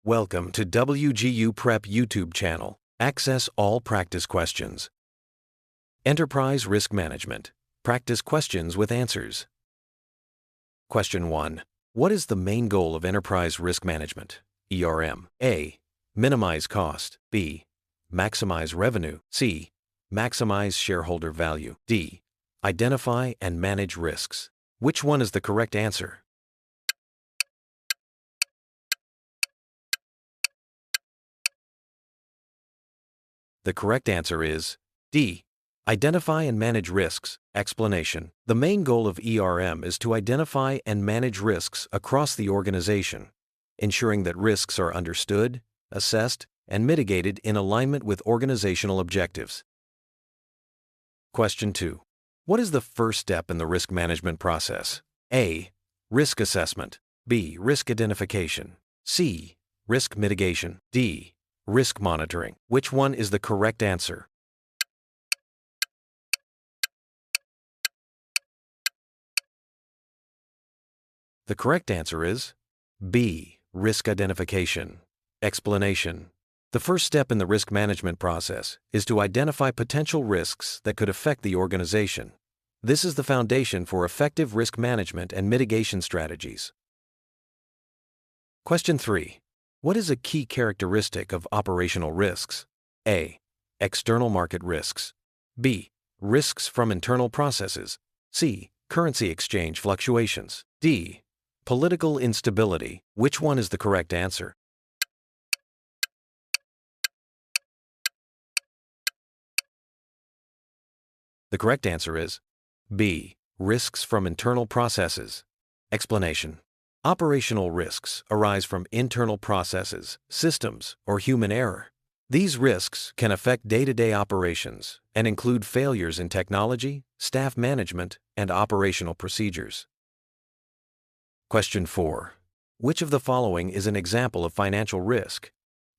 Welcome to WGU Prep YouTube channel. Access all practice questions. Enterprise Risk Management. Practice questions with answers. Question 1. What is the main goal of enterprise risk management? ERM. A. Minimize cost. B. Maximize revenue. C. Maximize shareholder value. D. Identify and manage risks. Which one is the correct answer? The correct answer is D. Identify and manage risks. Explanation. The main goal of ERM is to identify and manage risks across the organization, ensuring that risks are understood, assessed, and mitigated in alignment with organizational objectives. Question 2. What is the first step in the risk management process? A. Risk assessment. B. Risk identification. C. Risk mitigation. D. Risk monitoring. Which one is the correct answer? The correct answer is B. Risk identification. Explanation. The first step in the risk management process is to identify potential risks that could affect the organization. This is the foundation for effective risk management and mitigation strategies. Question 3. What is a key characteristic of operational risks? A. External market risks. B. Risks from internal processes. C. Currency exchange fluctuations. D. Political instability. Which one is the correct answer? The correct answer is B. Risks from internal processes. Explanation. Operational risks arise from internal processes, systems, or human error. These risks can affect day-to-day operations and include failures in technology, staff management, and operational procedures. Question 4. Which of the following is an example of financial risk?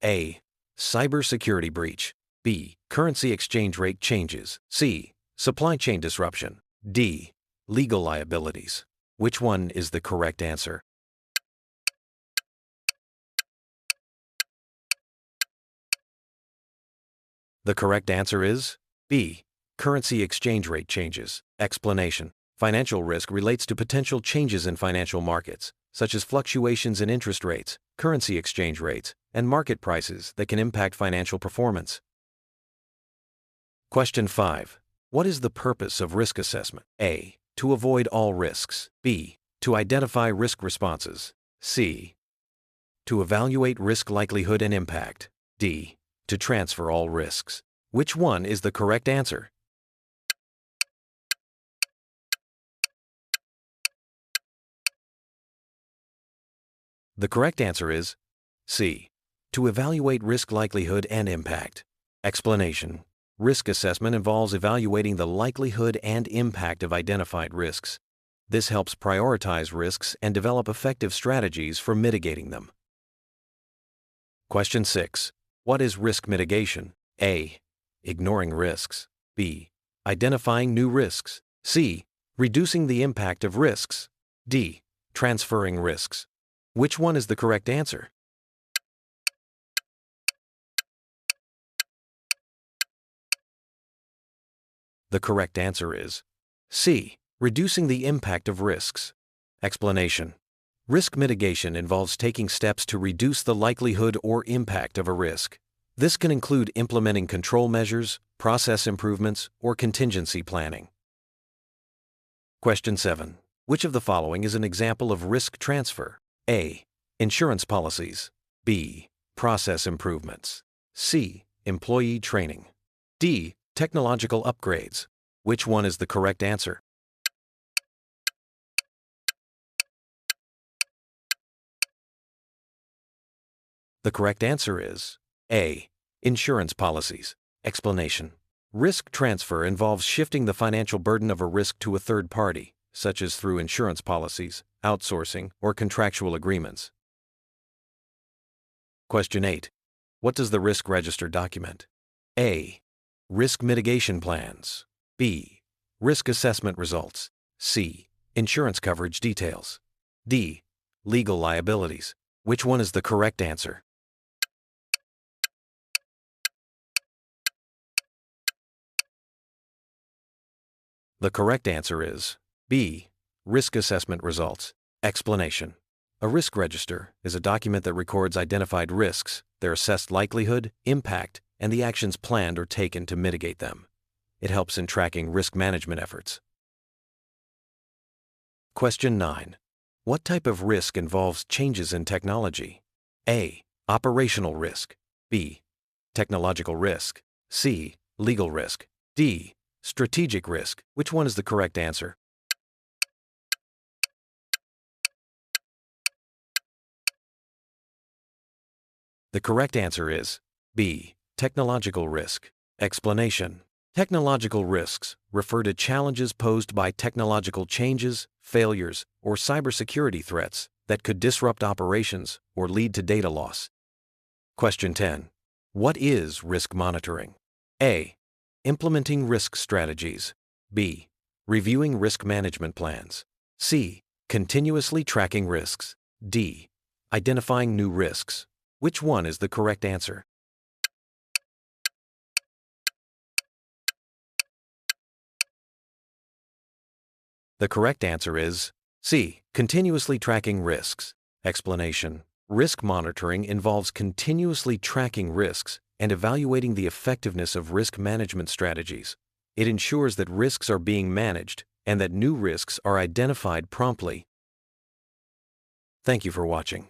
A. Cybersecurity breach. B. Currency exchange rate changes. C. Supply chain disruption. D. Legal liabilities. Which one is the correct answer? The correct answer is B. Currency exchange rate changes. Explanation. Financial risk relates to potential changes in financial markets, such as fluctuations in interest rates, currency exchange rates, and market prices that can impact financial performance. Question 5. What is the purpose of risk assessment? A. To avoid all risks. B. To identify risk responses. C. To evaluate risk likelihood and impact. D. To transfer all risks. Which one is the correct answer? The correct answer is C. To evaluate risk likelihood and impact. Explanation. Risk assessment involves evaluating the likelihood and impact of identified risks. This helps prioritize risks and develop effective strategies for mitigating them. Question 6. What is risk mitigation? A. Ignoring risks. B. Identifying new risks. C. Reducing the impact of risks. D. Transferring risks. Which one is the correct answer? The correct answer is C. Reducing the impact of risks. Explanation. Risk mitigation involves taking steps to reduce the likelihood or impact of a risk. This can include implementing control measures, process improvements, or contingency planning. Question 7. Which of the following is an example of risk transfer? A. Insurance policies. B. Process improvements. C. Employee training. D. Technological upgrades. Which one is the correct answer? The correct answer is A. Insurance policies. Explanation. Risk transfer involves shifting the financial burden of a risk to a third party, such as through insurance policies, outsourcing, or contractual agreements. Question 8. What does the risk register document? A. Risk mitigation plans. B. Risk assessment results. C. Insurance coverage details. D. Legal liabilities. Which one is the correct answer? The correct answer is B. Risk assessment results. Explanation. A risk register is a document that records identified risks, their assessed likelihood, impact, and the actions planned or taken to mitigate them. It helps in tracking risk management efforts. Question 9. What type of risk involves changes in technology? A. Operational risk. B. Technological risk. C. Legal risk. D. Strategic risk. Which one is the correct answer? The correct answer is B. Technological risk. Explanation. Technological risks refer to challenges posed by technological changes, failures, or cybersecurity threats that could disrupt operations or lead to data loss. Question 10. What is risk monitoring? A. Implementing risk strategies. B. Reviewing risk management plans. C. Continuously tracking risks. D. Identifying new risks. Which one is the correct answer? The correct answer is C. Continuously tracking risks. Explanation. Risk monitoring involves continuously tracking risks and evaluating the effectiveness of risk management strategies. It ensures that risks are being managed and that new risks are identified promptly. Thank you for watching.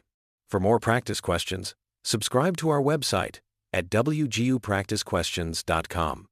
For more practice questions, subscribe to our website at wgupracticequestions.com.